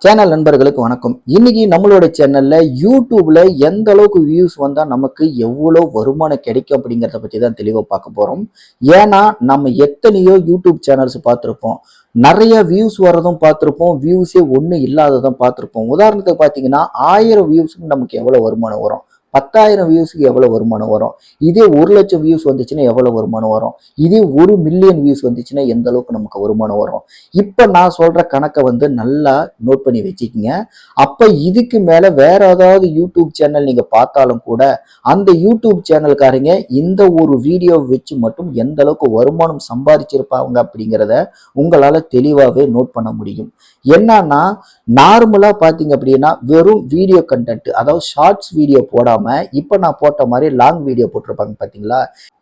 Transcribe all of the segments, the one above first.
Channel நண்பர்களுக்கு வணக்கம். இன்னைக்கு நம்மளோட சேனல்ல யூடியூப்ல எந்த அளவுக்கு வியூஸ் வந்தா நமக்கு எவ்வளவு வருமானம் கிடைக்கும் அப்படிங்கிறத பத்தி தான் தெளிவா பார்க்க போறோம். ஏன்னா நம்ம எத்தனையோ யூடியூப் சேனல்ஸ் பார்த்திருப்போம். நிறைய வியூஸ் வரதும் பார்த்திருப்போம். வியூஸே ஒண்ணு இல்லாததும் பார்த்திருப்போம். உதாரணத்துக்கு பாத்தீங்கன்னா 1000 வியூஸ்க்கு நமக்கு எவ்வளவு வருமானம் வரும், 10,000 வியூஸ்க்கு எவ்வளவு வருமானம் வரும், இதே 1,00,000 வியூஸ் வந்துச்சுன்னா எவ்வளவு வருமானம் வரும், இதே 1,000,000 வியூஸ் வந்துச்சுன்னா எந்த அளவுக்கு நமக்கு வருமானம் வரும். இப்ப நான் சொல்ற கணக்கை நல்லா நோட் பண்ணி வச்சுக்கோங்க. அப்ப இதுக்கு மேல வேற ஏதாவது யூடியூப் சேனல் நீங்க பார்த்தாலும் கூட அந்த யூடியூப் சேனல்காரங்க இந்த ஒரு வீடியோ வச்சு மட்டும் எந்த அளவுக்கு வருமானம் சம்பாதிச்சிருப்பாங்க அப்படிங்கிறத உங்களால தெளிவாவே நோட் பண்ண முடியும். என்னன்னா நார்மலா பாத்தீங்க அப்படின்னா வெறும் வீடியோ கண்டென்ட், அதாவது ஷார்ட்ஸ் வீடியோ போடாம இப்ப நான் போட்ட மாதிரி லாங் வீடியோ போட்டிருப்பாங்க பாத்தீங்களா,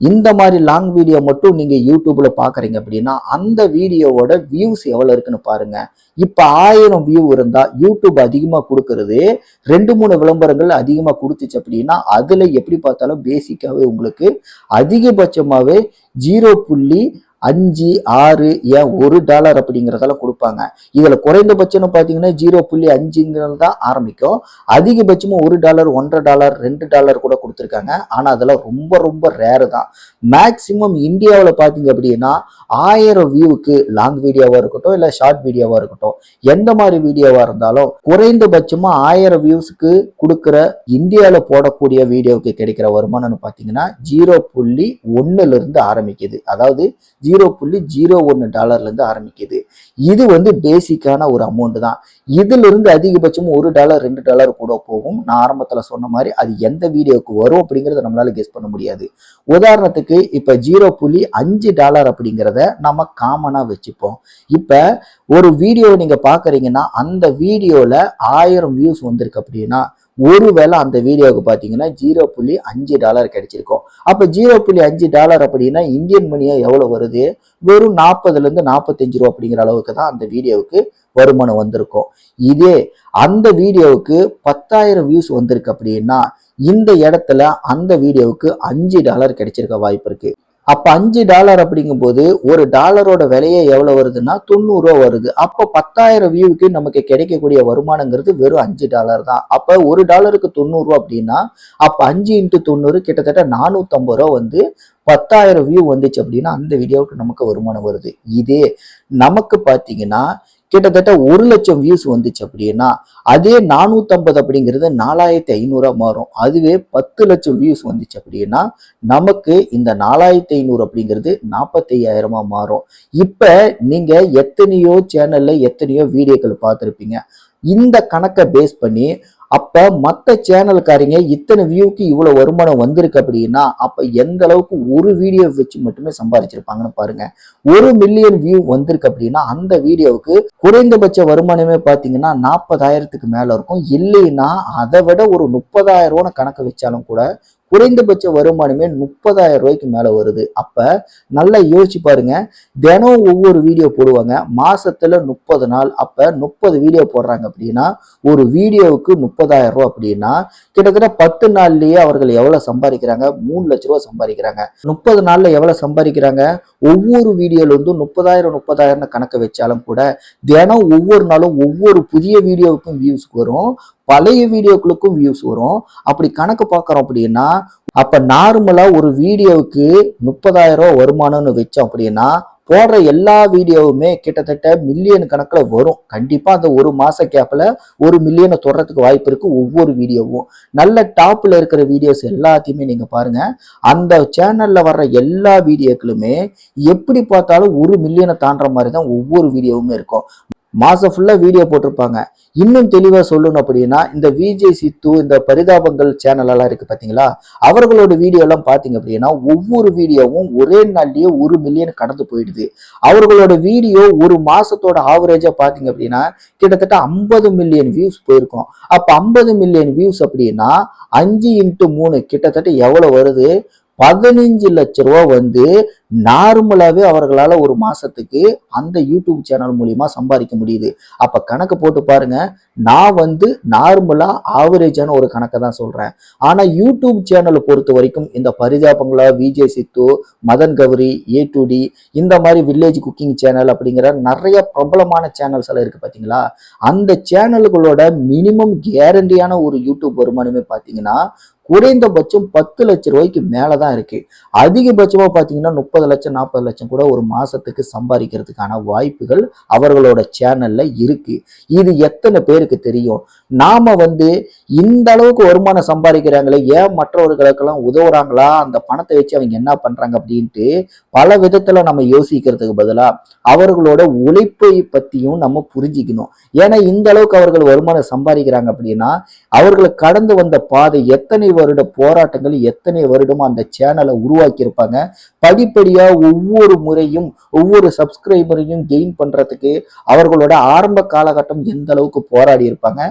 இந்த மாதிரி லாங் வீடியோ மட்டும் நீங்க யூடியூப்ல பாக்குறீங்க அப்படின்னா அந்த வீடியோவோட வியூஸ் எவ்வளவு இருக்குன்னு பாருங்க. இப்ப 1000 வியூ இருந்தா யூடியூப் அதிகமா கொடுக்கறது 2-3 விளம்பரங்கள் அதிகமா கொடுத்துச்சு அப்படின்னா அதுல எப்படி பார்த்தாலும் பேசிக்காவே உங்களுக்கு அதிகபட்சமாவே 0.5, 6, ஏன் $1 அப்படிங்கிறதால கொடுப்பாங்க. இதுல குறைந்தபட்சம் பாத்தீங்கன்னா 0.5 தான் ஆரம்பிக்கும். அதிகபட்சமா $1, $1.50, $2 கூட கொடுத்துருக்காங்க. ஆனா அதெல்லாம் ரொம்ப ரொம்ப ரேரு தான். மேக்சிமம் இந்தியாவில் பாத்தீங்க அப்படின்னா 1000 வியூவுக்கு லாங் வீடியோவா இருக்கட்டும் இல்ல ஷார்ட் வீடியோவா இருக்கட்டும், எந்த மாதிரி வீடியோவா இருந்தாலும் குறைந்தபட்சமா 1000 வியூஸ்க்கு கொடுக்கிற இந்தியாவில போடக்கூடிய வீடியோவுக்கு கிடைக்கிற வருமானம்னு பாத்தீங்கன்னா 0.1 இருந்து ஆரம்பிக்குது. அதாவது $0.01 இருந்து ஆரம்பிக்குது. இது பேசிக்கான ஒரு அமௌண்ட் தான். இதுல இருந்து அதிகபட்சம் $1, $2 கூட போகும். நான் ஆரம்பத்துல சொன்ன மாதிரி அது எந்த வீடியோக்கு வரும் அப்படிங்கறத நம்மளால கெஸ் பண்ண முடியாது. உதாரணத்துக்கு இப்ப $0.5 அப்படிங்கிறத நம்ம காமனா வச்சுப்போம். இப்ப ஒரு வீடியோ நீங்க பாக்குறீங்கன்னா அந்த வீடியோல 1000 வியூஸ் வந்திருக்கு அப்படின்னா ஒருவேளை அந்த வீடியோவுக்கு பாத்தீங்கன்னா $0.5 கிடைச்சிருக்கும். அப்ப $0.5 அப்படின்னா இந்தியன் மணியா எவ்வளவு வருது, வெறும் 40 இருந்து 45 ரூபா அப்படிங்கிற அளவுக்கு தான் அந்த வீடியோவுக்கு வருமானம் வந்திருக்கும். இதே அந்த வீடியோவுக்கு 10,000 வியூஸ் வந்திருக்கு அப்படின்னா இந்த இடத்துல அந்த வீடியோவுக்கு $5 கிடைச்சிருக்க வாய்ப்பு இருக்கு. அப்ப $5 அப்படிங்கும் போது ஒரு டாலரோட விலையே எவ்வளவு வருதுன்னா 90 ரூபா வருது. அப்ப 10,000 வியூவுக்கு நமக்கு கிடைக்கக்கூடிய வருமானங்கிறது வெறும் $5 தான். அப்ப $1க்கு 90 ரூபா அப்படின்னா அப்ப 5 × 90 கிட்டத்தட்ட 450 ரூபா 10,000 வியூ வந்துச்சு அப்படின்னா அந்த வீடியோவுக்கு நமக்கு வருமானம் வருது. இதே நமக்கு பாத்தீங்கன்னா கிட்டத்தட்ட 1,00,000 வியூஸ் வந்துச்சு அப்படின்னா அதே 450 அப்படிங்கிறது 4,500 மாறும். அதுவே 10,00,000 வியூஸ் வந்துச்சு அப்படின்னா நமக்கு இந்த 4,500 அப்படிங்கிறது 45,000 மாறும். இப்ப நீங்க எத்தனையோ சேனல்ல எத்தனையோ வீடியோக்கள் பார்த்துருப்பீங்க. இந்த கணக்கை பேஸ் பண்ணி அப்ப மற்ற சேனல்காரங்க இத்தனை வியூக்கு இவ்வளவு வருமானம் வந்திருக்கு அப்படின்னா அப்ப எந்த அளவுக்கு ஒரு வீடியோ வச்சு மட்டுமே சம்பாதிச்சிருப்பாங்கன்னு பாருங்க. 1,000,000 வியூ வந்திருக்கு அப்படின்னா அந்த வீடியோவுக்கு குறைந்தபட்ச வருமானமே பாத்தீங்கன்னா 40,000க்கு மேல இருக்கும். இல்லைன்னா அதை விட ஒரு 30,000 ரூபாய் கணக்கு வச்சாலும் கூட குறைந்தபட்ச வருமானமே 30,000 ரூபாய்க்கு மேல வருது. அப்ப நல்லா யோசிச்சு பாருங்க. தினம் ஒவ்வொரு வீடியோ போடுவாங்க, மாசத்துல 30 நாள், அப்ப 30 வீடியோ போடுறாங்க அப்படின்னா ஒரு வீடியோவுக்கு 30,000 ரூபாய் அப்படின்னா கிட்டத்தட்ட 10 நாள்லயே அவர்கள் எவ்வளவு சம்பாதிக்கிறாங்க, 3 லட்ச ரூபாய் சம்பாதிக்கிறாங்க. 30 நாள்ல எவ்வளவு சம்பாதிக்கிறாங்க, ஒவ்வொரு வீடியோல 30,000 கணக்கு வச்சாலும் கூட தினம் ஒவ்வொரு நாளும் ஒவ்வொரு புதிய வீடியோவுக்கும் வியூஸ் வரும், பழைய வீடியோக்களுக்கும் வியூஸ் வரும். அப்படி கணக்கு பார்க்கறோம் அப்படின்னா அப்ப நார்மலா ஒரு வீடியோவுக்கு 30,000 ரூபாய் வருமானம்னு வச்சோம் அப்படின்னா போடுற எல்லா வீடியோவுமே கிட்டத்தட்ட மில்லியன் கணக்குல வரும். கண்டிப்பா அந்த ஒரு மாச கேப்ல 1,000,000 தொடுறதுக்கு வாய்ப்பு இருக்கு. ஒவ்வொரு வீடியோவும் நல்ல டாப்ல இருக்கிற வீடியோஸ் எல்லாத்தையுமே நீங்க பாருங்க. அந்த சேனல்ல வர்ற எல்லா வீடியோக்களுமே எப்படி பார்த்தாலும் 1,000,000 தாண்டுற மாதிரி தான் ஒவ்வொரு வீடியோவுமே இருக்கும். மாசம் ஃபுல்லா வீடியோ போட்டிருப்பாங்க. இன்னும் தெளிவா சொல்லணும் அப்படின்னா இந்த விஜய் சித்து, இந்த பரிதாபங்கள் சேனல் எல்லாம் இருக்கு பாத்தீங்களா, அவர்களோட வீடியோ எல்லாம் பாத்தீங்க அப்படின்னா ஒவ்வொரு வீடியோவும் ஒரே நாள்லயே 1,000,000 கடந்து போயிடுது. அவர்களோட வீடியோ ஒரு மாசத்தோட ஆவரேஜா பாத்தீங்க அப்படின்னா கிட்டத்தட்ட 50 மில்லியன் வியூஸ் போயிருக்கும். அப்ப 50 மில்லியன் வியூஸ் அப்படின்னா 5 × 3 கிட்டத்தட்ட எவ்வளவு வருது, 15 லட்ச ரூபாய் நார்மலாவே அவர்களால ஒரு மாசத்துக்கு அந்த யூடியூப் சேனல் மூலியமா சம்பாதிக்க முடியுது. அப்ப கணக்கு போட்டு பாருங்க. நான் வந்து நார்மலா ஆவரேஜான ஒரு கணக்கை தான் சொல்றேன். ஆனா யூடியூப் சேனலை பொறுத்த வரைக்கும் இந்த பரிதாபங்களா, Vijay Siddhu, Madan Gowri, A to D, இந்த மாதிரி வில்லேஜ் குக்கிங் சேனல் அப்படிங்கிற நிறைய பிரபலமான சேனல்ஸ் எல்லாம் இருக்கு பாத்தீங்களா? அந்த சேனல்களோட மினிமம் கேரண்டியான ஒரு யூடியூப் வருமானமே பாத்தீங்கன்னா குறைந்தபட்சம் 10 லட்சம் ரூபாய்க்கு மேலதான் இருக்கு. அதிகபட்சமா பாத்தீங்கன்னா 30 லட்சம் 40 லட்சம் கூட ஒரு மாசத்துக்கு சம்பாதிக்கிறதுக்கான வாய்ப்புகள் அவர்களோட சேனல்ல இருக்கு. இது எத்தனை பேருக்கு தெரியும்? நாம வந்து இந்த அளவுக்கு வருமானம் சம்பாதிக்கிறாங்களே, ஏன் மற்றவர்களுக்கெல்லாம் உதவுறாங்களா, அந்த பணத்தை வச்சு அவங்க என்ன பண்றாங்க அப்படின்ட்டு பல விதத்துல நம்ம யோசிக்கிறதுக்கு பதிலா அவர்களோட உழைப்பை பத்தியும் நம்ம புரிஞ்சுக்கணும். ஏன்னா இந்த அளவுக்கு அவர்கள் வருமானம் சம்பாதிக்கிறாங்க அப்படின்னா அவர்களுக்கு கடந்து வந்த பாதை, எத்தனை வருட போராட்டங்கள், எத்தனை வருடமா அந்த சேனலை உருவாக்கி இருப்பாங்க. படிப்படியா ஒவ்வொரு முறையும் ஒவ்வொரு சப்ஸ்கிரைபரையும் கெயின் பண்றதுக்கு அவர்களோட ஆரம்ப காலகட்டம் எந்த அளவுக்கு போராடி இருப்பாங்க.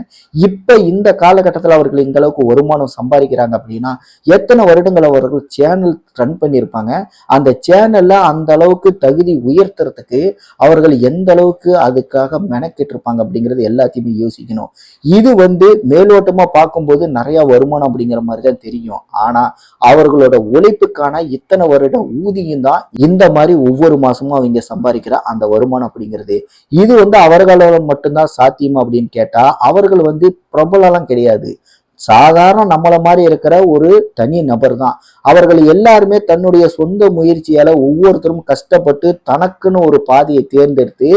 இப்ப இந்த காலகட்டத்தில் அவர்கள் இந்த அளவுக்கு வருமானம் சம்பாதிக்கிறாங்க அப்படின்னா எத்தனை வருடங்கள் அவர்கள் சேனல் ரன் பண்ணியிருப்பாங்க. அந்த சேனல்ல அந்த அளவுக்கு தகுதி உயர்த்துறதுக்கு அவர்கள் எந்த அளவுக்கு அதுக்காக மெனக்கெட்டு இருப்பாங்க அப்படிங்கிறது எல்லாத்தையுமே யோசிக்கணும். இது வந்து மேலோட்டமா பார்க்கும்போது நிறைய வருமானம் அப்படிங்கிற மாதிரி தான் தெரியும். ஆனா அவர்களோட உழைப்புக்கான இத்தனை வருட ஊதியம் தான் இந்த மாதிரி ஒவ்வொரு மாசமும் அவங்க சம்பாதிக்கிற அந்த வருமானம் அப்படிங்கிறது. இது வந்து அவர்களால் மட்டும்தான் சாத்தியம் அப்படின்னு கேட்டா அவர்கள் வந்து பிரபலம் கிடையாது. சாதாரண நம்மள மாதிரி இருக்கிற ஒரு தனி நபர் தான். அவர்கள் எல்லாருமே தன்னுடைய சொந்த முயற்சியால ஒவ்வொருத்தரும் கஷ்டப்பட்டு தனக்குன்னு ஒரு பாதையை தேர்ந்தெடுத்து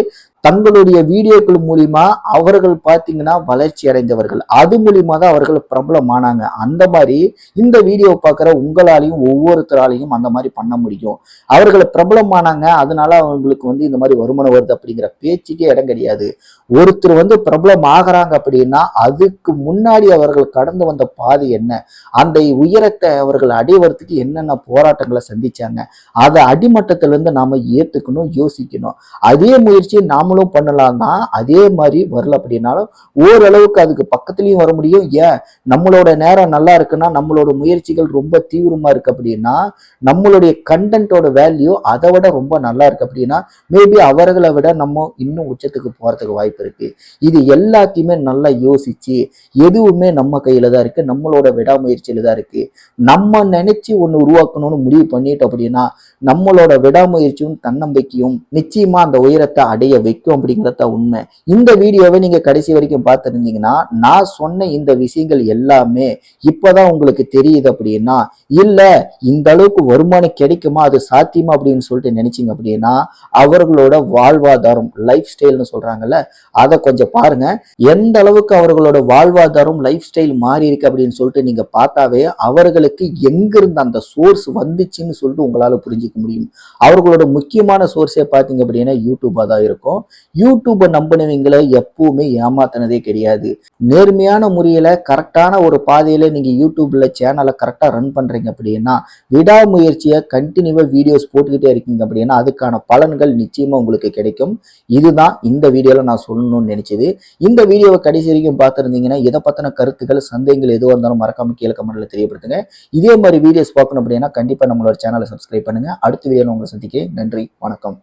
தங்களுடைய வீடியோக்கள் மூலியமா அவர்கள் பார்த்தீங்கன்னா வளர்ச்சி அடைந்தவர்கள். அது மூலியமா தான் அவர்கள் பிரபலமானாங்க. அந்த மாதிரி இந்த வீடியோ பார்க்குற உங்களாலையும் ஒவ்வொருத்தராலையும் அந்த மாதிரி பண்ண முடியும். அவர்கள் பிரபலமானாங்க, அதனால அவங்களுக்கு வந்து இந்த மாதிரி வருமானம் வருது அப்படிங்கிற பேச்சுக்கே இடம் கிடையாது. ஒருத்தர் வந்து பிரபலம் ஆகிறாங்க அப்படின்னா அதுக்கு முன்னாடி அவர்கள் கடந்து வந்த பாதை என்ன, அந்த உயரத்தை அவர்கள் அடைவதற்கு என்னென்ன போராட்டங்களை சந்திச்சாங்க, அதை அடிமட்டத்திலிருந்து நாம ஏத்துக்கணும், யோசிக்கணும். அதே முயற்சியை நாமளும் பண்ணலாம் தான். அதே மாதிரி வரல அப்படின்னாலும் ஓரளவுக்கு அதுக்கு பக்கத்துலயும் வர முடியும். ஏன் நம்மளோட நேரம் நல்லா இருக்குன்னா, நம்மளோட முயற்சிகள் ரொம்ப தீவிரமா இருக்கு அப்படின்னா, நம்மளுடைய கண்டென்ட்டோட வேல்யூ அதை விட ரொம்ப நல்லா இருக்கு அப்படின்னா மேபி அவர்களை விட நம்ம இன்னும் உச்சத்துக்கு போறதுக்கு வாய்ப்பு இருக்கு. இது எல்லாத்தையுமே நல்லா யோசிச்சு எதுவுமே நம்ம கையில தான் இருக்கு, நம்மளோட விடாமுயற்சியில தான் இருக்கு. நம்ம நினைச்சு ஒண்ணு உருவாக்கணும்னு முடிவு பண்ணிட்டோம் அப்படின்னா நம்மளோட விடாமுயற்சியும் தன்னம்பிக்கையும் நிச்சயமா அந்த உயரத்தை அடைய வைக்கும் அப்படிங்கிறத உண்மை. இந்த வீடியோவை நீங்க கடைசி வரைக்கும் பார்த்துருந்தீங்கன்னா நான் சொன்ன இந்த விஷயங்கள் எல்லாமே இப்பதான் உங்களுக்கு தெரியுது அப்படின்னா, இல்ல இந்த அளவுக்கு வருமானம் கிடைக்குமா, அது சாத்தியமா அப்படின்னு சொல்லிட்டு நினைச்சீங்க அப்படின்னா அவர்களோட வாழ்வாதாரம், லைஃப் ஸ்டைல்னு சொல்றாங்கல்ல, அதை கொஞ்சம் பாருங்க. எந்த அளவுக்கு அவர்களோட வாழ்வாதாரம், லைஃப் ஸ்டைல் மாறி இருக்கு அப்படின்னு சொல்லிட்டு நீங்க பார்த்தாவே அவர்களுக்கு எங்கிருந்து அந்த சோர்ஸ் வந்துச்சுன்னு சொல்லிட்டு உங்களால புரிஞ்சுக்க முடியும். அவர்களோட முக்கியமான சோர்ஸே பார்த்தீங்க அப்படின்னா யூடியூபா தான் இருக்கும். யூடியூபை நம்பினவங்களை எப்பவுமே ஏமாத்தினதே கிடையாது. நேர்மையான முறையில கரெக்டான ஒரு பாதையில நீங்க யூடியூப்ல சேனலை கரெக்டா ரன் பண்றீங்க அப்படின்னா, விடாமுயற்சியை கண்டினியூவா வீடியோஸ் போட்டுக்கிட்டே இருக்கீங்க அப்படின்னா அதுக்கான பலன்கள் நிச்சயமா உங்களுக்கு கிடைக்கும். இதுதான் இந்த வீடியோல நான் சொல்லணும்னு நினைச்சது. இந்த வீடியோவை கடைசி வரைக்கும் பார்த்துருந்தீங்கன்னா இதை பத்தின கருத்துக்கள், சந்தேகங்கள் எதுவாக இருந்தாலும் மறக்காம கீழே கமெண்ட்ல தெரியப்படுத்துங்க. இதே மாதிரி வீடியோஸ் பார்க்கணும் அப்படின்னா கண்டிப்பா நம்மளோட சேனலை சப்ஸ்கிரைப் பண்ணுங்க. அடுத்த வீடியோல உங்களை சந்திக்கிறேன். நன்றி, வணக்கம்.